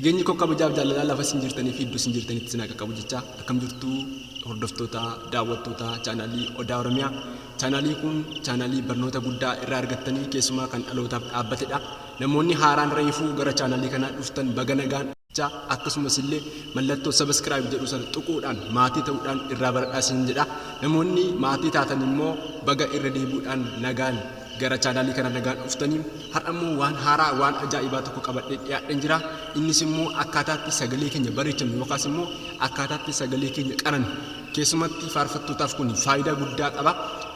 Nageenyi koo kabajaaf jaalalaa lafa isin jirtanii fi iddoo isin jirtanitti isin akka qabu jecha akkam jirtu hordoftoota daawwattoota chaanaalii Odaa Oromiyaa. Chaanaalii kun chaanaalii barnoota guddaa irraa argattanii keessumaa kan dhalootaaf dhaabbatedha. Namoonni haaraan reefuu gara chaanaalii kanaa dhuftan baga nagaan akkasumas illee mallattoo subscribe jedhu sana tuquudhaan maatii ta'uudhaan irraa baradhaa isin jedha. Namoonni maatii taatan immoo baga irra deebi'uudhaan nagaan gara chaanaalii kana nagaan dhuftanii har'ammoo waan haaraa waan ajaa'ibaa tokko qabadhee dhiyaadheen jira. Innis immoo akkaataatti sagalee keenya bareechinu yookaas immoo akkaataatti sagalee keenya qaran keessumatti faarfattootaaf kun faayidaa guddaa qaba.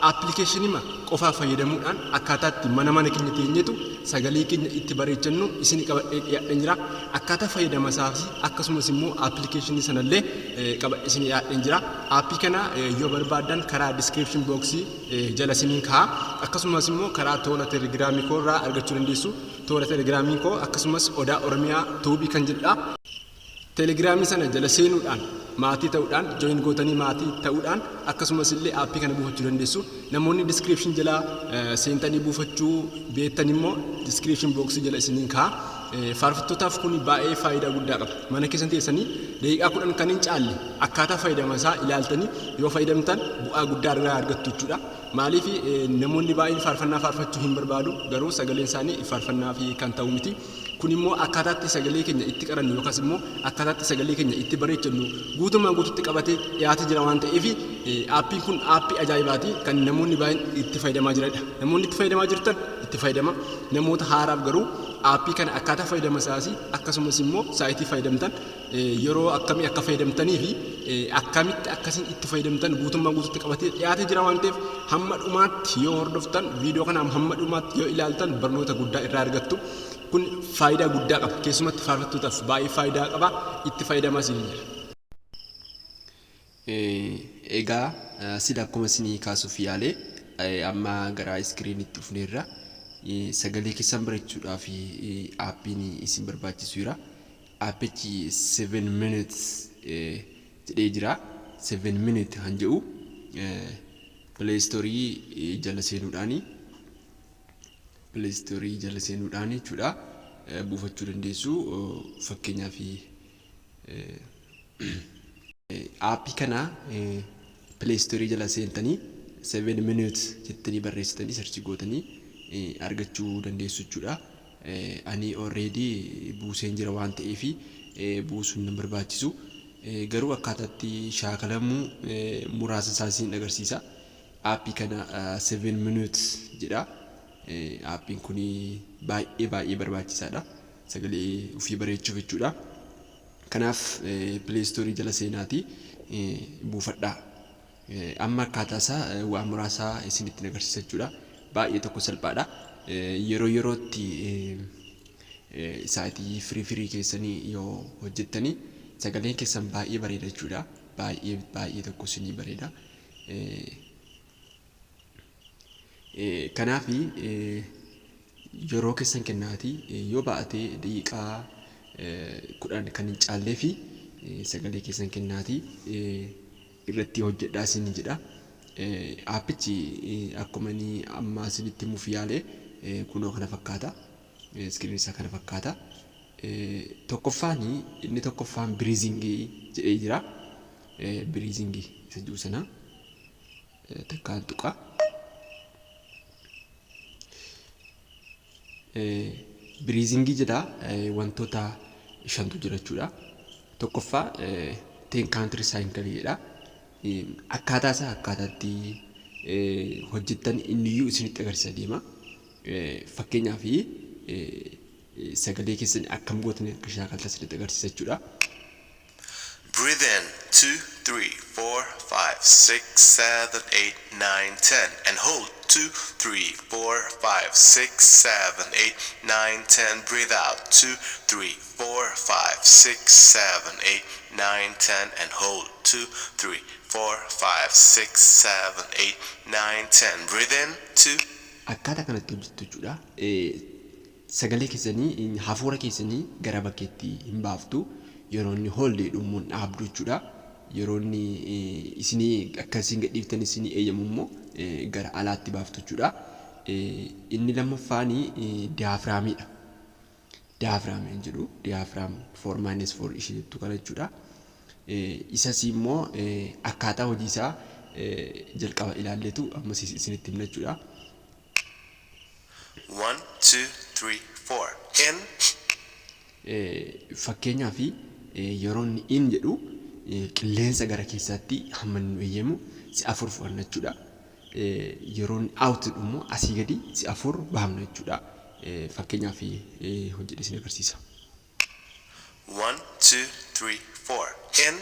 Appilikeeshinii qofaa fayyadamuudhaan akkaataatti mana keenya teenyeetu sagalee keenya itti bareechannu isin qabadhee dhiyaadheen jira. Akkaataa fayyadama isaa fi akkasumas immoo appilikeeshinii sanallee qabadhee isin dhiyaadheen jira. Aappii kana yoo barbaadan karaa description boxii jala isiniin kaa'a. Akkasumas immoo karaa toora telegiraamii koo irraa argachuu dandeessu. Toora telegiraamii koo akkasumas Odaa Oromiyaa tuubii kan jedhudha. Telegiraamii sana jala seenuudhaan maatii ta'uudhaan join gootanii maatii ta'uudhaan akkasumas illee aappii kana buufachuu dandeessu. Namoonni description jala seentanii buufachuu beektan immoo description boxii jala isiniin kaa'a. Faarfattootaaf kun baay'ee faayidaa guddaa qaba. Mana keessan teessanii daqiiqaa 10 kan hin caalle akkaataa fayyadama isaa ilaaltanii yoo fayyadamtan bu'aa guddaa irraa argattu jechuudha. Maaliif namoonni baay'een faarfannaa faarfachuu hin barbaadu garuu sagaleen isaanii faarfannaa fi kan ta'u miti. Kun immoo akkaataatti sagalee keenya itti qarannu yookaas immoo akkaataatti sagalee keenya itti bareechannu guutummaan guututti qabatee dhiyaatee jira waan ta'eef aappiin kun aappii ajaa'ibaati kan namoonni baay'een itti fayyadamaa jiranidha. Namoonni itti fayyadamaa jirtan itti fayyadama. Namoota haaraaf garuu aappii kana akkaataa fayyadama isaas akkasumas immoo saayitii fayyadamtan yeroo akkamii akka fayyadamtanii fi akkamitti akkasiin itti fayyadamtan guutummaan guututti qabatee dhiyaatee jira waan ta'eef hamma dhumaatti yoo hordoftan viidiyoo kana hamma dhumaatti yoo ilaaltan barnoota guddaa irraa argattu. Kun faayidaa guddaa qaba. Keessumatti faarfattootaaf baay'ee faayidaa qaba. Itti fayyadamaa isin jira. Egaa sida akkuma isinii kaasuuf yaale amma gara iskiriinitti dhufneerra sagalee keessan bareechuudhaaf aappiin isin barbaachisu jira. Aappichi 7 minutes jedhee jira. 7 minutes han jedhu Play Store jala seenuudhaani Play Store jala seenuudhaan jechuudha buufachuu dandeessu. Fakkeenyaaf aappii kana Play Store jala seentanii 7 minutes jettanii barreessitanii search gootanii argachuu dandeessu jechuudha. Ani already buuseen jira waan ta'eef buusuun nan barbaachisu. Garuu akkaataatti shaakalamuu muraasa isaa isin agarsiisa. Aappii kana 7 minutes jedha. Aappiin kun baay'ee barbaachisaadha sagalee ofii bareechuuf jechuudha. Kanaaf Play Store jala seenaatii buufadhaa. Amma akkaataa isaa waan muraasa isinitti agarsiisa jechuudha. Baay'ee tokko salphaadha. Yerootti saayitii firii keessanii yoo hojjettanii sagaleen keessan baay'ee bareeda jechuudha. Baay'ee tokko isinii bareeda. Kanaaf yeroo keessan kennaati yoo baatee daqiiqaa 10 kan hin caallee fi sagalee keessan kennaati irratti hojjedhaa isin jedha. Aappichi akkuma inni amma isinitti himuuf yaale kunoo kana fakkaata. Iskiriin isaa kana fakkaata. Inni tokkoffaan biriizingii jedhee jira. Biriizingii isa jiru sana takkaan tuqa. Biriizingii jedha wantoota 5tu jira jechuudha. Tokkoffaa 10 country cycle jedha. Akkaataa isaa akkaataatti hojjettan inniyyuu isinitti agarsiisa deema. Fakkeenyaaf sagalee keessan akkam gootanii akka shaakaltan isinitti agarsiisa jechuudha. Breathe in 2, 3, 4, 5, 6, 7, 8, 9, 10 and hold 2, 3, 4, 5, 6, 7, 8, 9, 10. Breathe out 2, 3, 4, 5, 6, 7, 8, 9, 10 and hold 2, 3, 4, 5, 6, 7, 8, 9, 10. Breathe in 2. Akkaataa kanatti hojjettu jechuudha. Sagalee keessanii hafuura keessanii gara bakkeetti hin baaftu. Yeroo inni holdee dhumuun dhaabdu jechuudha. Yeroo inni isinii akkasiin gadhiiftan isinii eeyyamu immoo gara alaatti baaftu jechuudha. Inni lammaffaan diyaafiraamiidha. diaphragm jedhu diaphragm 4-4 ishee jettu kana jechuudha. Isas immoo akkaataa hojii isaa jalqaba ilaalleetu ammas isinitti himna jechuudha. 1, 2, 3, 4. In. Fakkeenyaaf yeroo inni in jedhu qilleensa gara keessaatti hamma nu eeyyamu si'a 4 fudhanna jechuudha. Yeroo inni out jedhu immoo asii gadi si'a 4 baafna jechuudha. Fakkeenyaaf hojjedhe isin agarsiisa. 1, 2, 3, 4. In.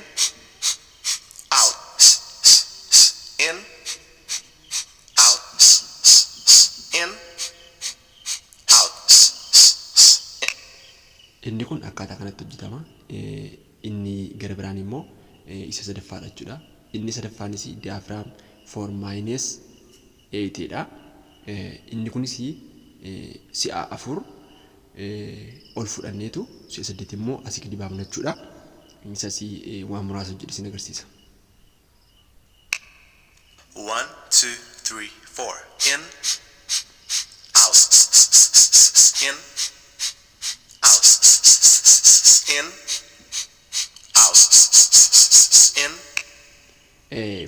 Out. In. Out. In. Out. Inni kun akkaataa kanatti hojjetama. Inni gara biraan immoo isa sadaffaadha jechuudha. Inni sadaffaanis diaphragm 4-8 dha. Inni kunis si'a 4 ol fudhanneetu si'a 8 immoo asii gadi baafna jechuudha. Isas waan muraasa hojjedhe isin agarsiisa. 1, 2, 3, 4. In. Out. In. Out. In. Out. In.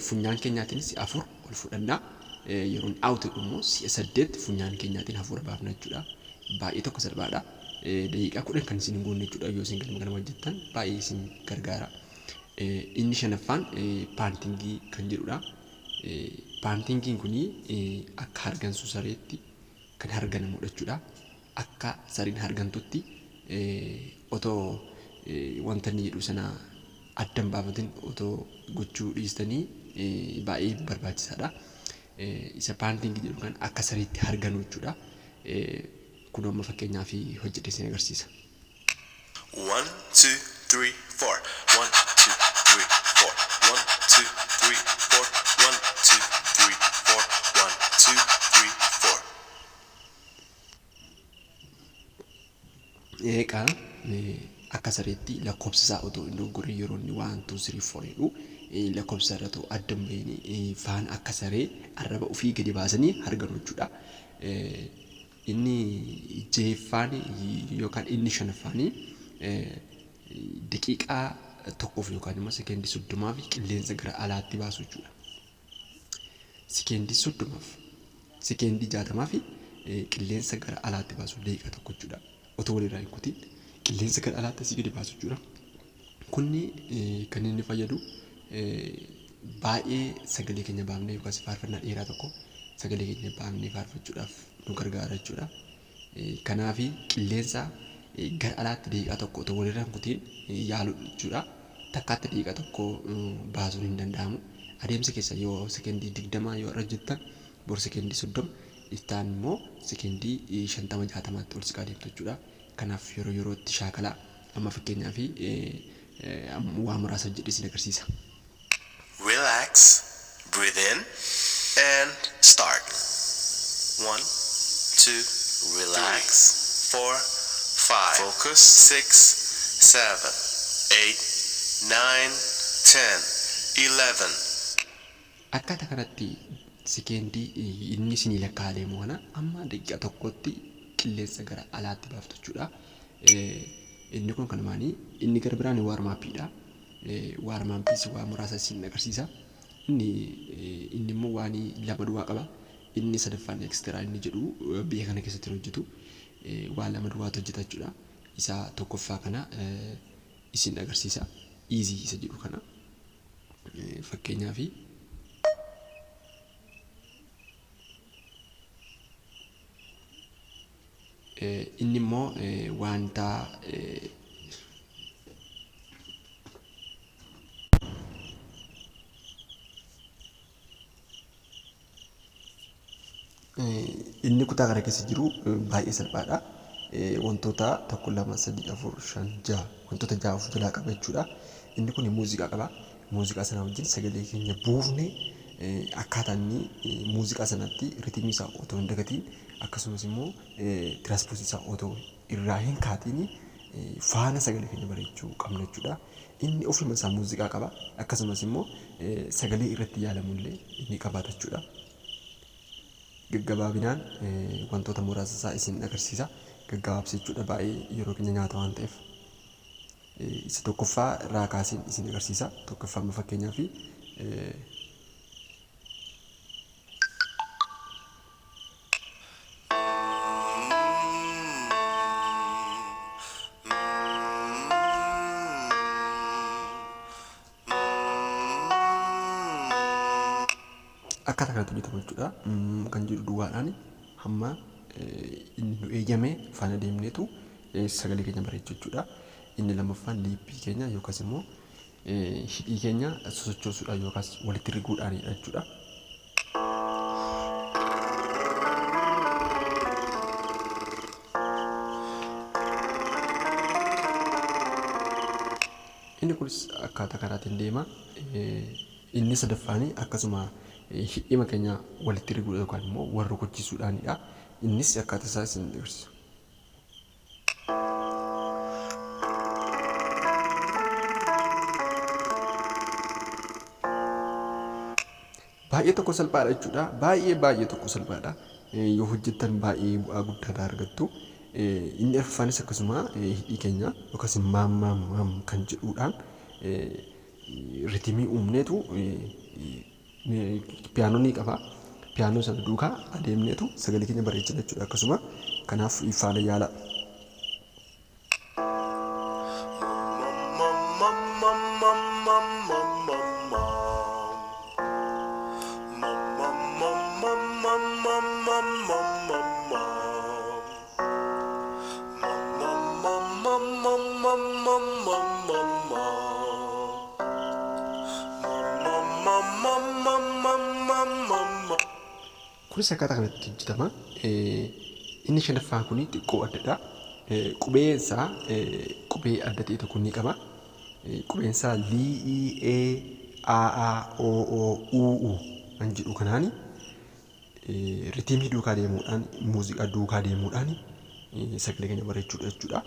Funyaan keenyaatiin si'a 4 ol fudhannaa. Yeroon out immoo si'a 8 funyaan keenyaatiin hafuura baafna jechuudha. Baay'ee tokko salphaadha. Daqiiqaa 10 kan isin hin goone jechuudha yoo isin galma hojjettan baay'ee isin gargaara. Inni shanaffaan paantingii kan jedhudha. Paantingiin kuni akka hargansuu sareetti kan harganamudha jechuudha. Akka sareen hargantutti otoo wanta inni jedhu sana addan baafatin otoo gochuu dhiistanii baay'ee barbaachisaadha. Isa paantingii jedhu kan akka sareetti harganu jechuudha. Kun amma fakkeenyaaf hojjedhe isin agarsiisa. 1, 2, 3, 4. 1, 2, 3, 4. 1, 2, 3, 4. 1, 2, 3, 4. 1, 2, 3, 4. Eegaa akka sareetti lakkoofsa isaa otoo hin dogoggorre yeroo inni 1, 2, 3, 4 jedhu lakkoofsa irratti addan bahanii faana akka saree arraba ofii gadi baasanii harganu jechuudha. Inni jahaffaan yookaan inni shanaffaan daqiiqaa tokkoof yookaan immoo sekeendii 30 qilleensa gara alaatti baasu jechuudha. Sekeendii 30 sekeendii 60 qilleensa gara alaatti baasu daqiiqaa tokko jechuudha. Otoo walirraa hin kutin qilleensa gara alaatti asii gadi baasu jechuudha. Kunni kan inni fayyadu baay'ee sagalee keenya baafnee yookaan faarfannaa dheeraa tokko sagalee keenya baafnee faarfachuudhaaf nu gargaara jechuudha. Kanaaf qilleensa gara alaatti daqiiqaa tokko otoo walirraa hin kutin yaalu jechuudha. Takkaatti daqiiqaa tokko baasuun hin danda'amu. Adeemsa keessa yoo sekeendii 20 yoo irra jettan bor sekeendii 30 ittaan immoo sekeendii 50-60tti ol siqaa deemtu jechuudha. Kanaaf yeroo yerootti shaakala amma fakkeenyaaf waan muraasa hojjedhe isin agarsiisa. Relax, breathe in, and start. 1, 2, relax. 4, 5, focus. 6, 7, 8, 9, 10, 11. Akkaataa kanatti sekeendii inni isinii lakkaa deemu kana amma daqiiqaa tokkotti qilleensa gara alaatti baaftu jechuudha. Inni kun kan maanii inni gara biraan waarmaappiidha. Waarmaappiis waa muraasa isin agarsiisa. Inni immoo waan lama duwwaa qaba. Inni sadaffaan ekstiraa inni jedhu biyya kana keessatti hojjetu waan lama duwwaatu hojjeta jechuudha. Isa tokkoffaa kana isin agarsiisa. Easy isa jedhu kana fakkeenyaaf inni immoo wanta inni kutaa kana keessa jiru baay'ee salphaadha. Wantoota 1 2 3 4 5 6 wantoota 6 of jalaa qaba jechuudha. Inni kun muuziqaa qaba. Muuziqaa sana wajjin sagalee keenya buufnee akkaataa inni muuziqaa sanatti ritimii isaa otoo hin dagatiin akkasumas immoo tiraanspoosii isaa otoo irraa hin kaatiin faana sagalee keenya bareechuu qabna jechuudha. Inni ofuma isaa muuziqaa qaba. Akkasumas immoo sagalee irratti yaalamullee inni qabaata jechuudha. Gaggabaabinaan wantoota muraasa isaa isin agarsiisa. gaggabaabsa jechuudha baay'ee yeroo keenya nyaata waan ta'eef. Isa tokkoffaa irraa kaasiin isin agarsiisa. Tokkoffaa amma fakkeenyaaf akkaataa kanatti hojjetamu jechuudha. Kan jedhu duwwaadhaan hamma inni nu eeyyame faana deemneetu sagalee keenya bareechu jechuudha. Inni lammaffaan liippii keenya yookaas immoo hidhii keenya sosochoosuudhaan yookaas walitti riguudhaanidha jechuudha. Inni kunis akkaataa kanaatiin deema. Inni sadaffaanii akkasuma hidhima keenya walitti riguudha yookaan immoo wal rukuchisuudhaanidha. Innis akkaataa isaa isin agarsiisa. Baay'ee tokko salphaadha jechuudha. Baay'ee tokko salphaadha. Yoo hojjettan baay'ee bu'aa guddaa argattu. Inni arfaffaanis akkasuma hidhii keenya yookaas maam kan jedhuudhaan ritimii uumneetu piyaanoo ni qaba. Piyaanoo sana duukaa adeemneetu sagalee keenya bareechina jechuudha. Akkasuma kanaaf faana yaala. Kunis akkaataa kanatti hojjetama. Inni shanaffaan kun xiqqoo addadha. Qubeen isaa qubee adda ta'e tokko ni qaba. Qubeen isaa L, E, A, O, U kan jedhu kanaan ritimii duukaa deemuudhaan muuziqaa duukaa deemuudhaan sagalee keenya bareechuudha jechuudha.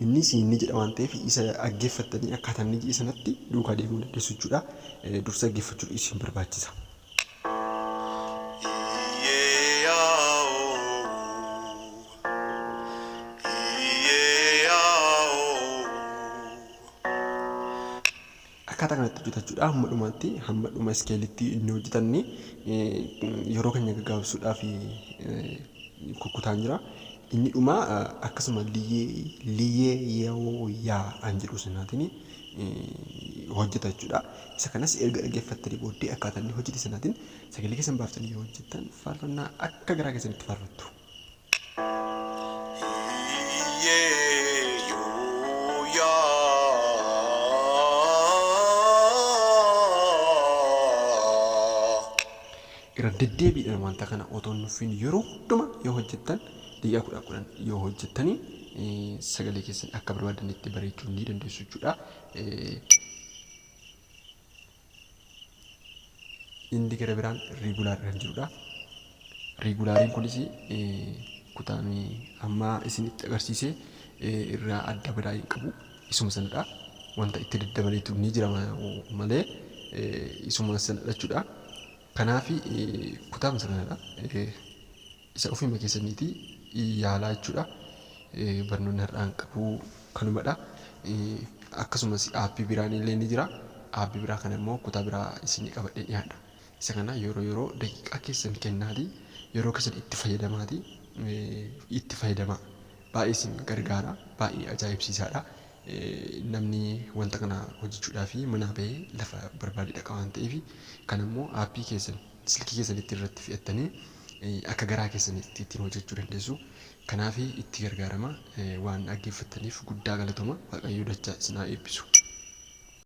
Innis inni jedha waan ta'eef isa dhaggeeffattanii akkaataa inni jedhe sanatti duukaa deemuu dandeessu jechuudha. Dursa dhaggeeffachuudha isin barbaachisa. Akkaataa kanatti hojjetachuudha. Hamma dhumaatti hamma dhuma iskeelitti inni hojjetanni yeroo keenya gaggaabsuudhaaf kukkutaan jira. Inni dhuma akkasuma liyyee yoo yaa an jedhu sanaatiin hojjeta jechuudha. Isa kanas erga dhaggeeffattanii booddee akkaataa inni hojjete sanaatiin sagalee keessan baaftanii yoo hojjettan faarfannaa akka garaa keessanitti faarfattu. Irra deddeebiidhaan wanta kana otoo nuufin yeroo hundumaa yoo hojjettan daqiiqaa 10 yoo hojjettanii sagalee keessan akka barbaadanitti bareechuu ni dandeessu jechuudha. Inni gara biraan rigulaar kan jirudha. Rigulaariin kunis kutaan amma isinitti agarsiise irraa adda badaa hin qabu. Isuma sanadha. Wanta itti daddabaleetu ni jira malee isuma sanadha jechuudha. Kanaafi kutaan sanadha. Isa ofiima keessaniiti yaalaa jechuudha. Barnoonni har'aan qabu kanumadha. Akkasumas aappii biraan illee ni jira. Aappii biraa kana immoo kutaa biraa isin qabadhee dhiyaadha. Isa kana yeroo daqiiqaa keessan kennaati yeroo keessan itti fayyadamaati itti fayyadamaa. Baay'ee isin gargaara. Baay'ee ajaa'ibsiisaadha. Namni wanta kana hojjechuudhaaf manaa bahee lafa barbaade dhaqa waan ta'eef kan immoo aappii keessan silkii keessanitti irratti fe'attanii akka garaa keessanitti ittiin hojjechuu dandeessu. Kanaaf itti gargaarama waan dhaggeeffattaniif guddaa galatoma. Waaqayyo dachaa isin haa eebbisu.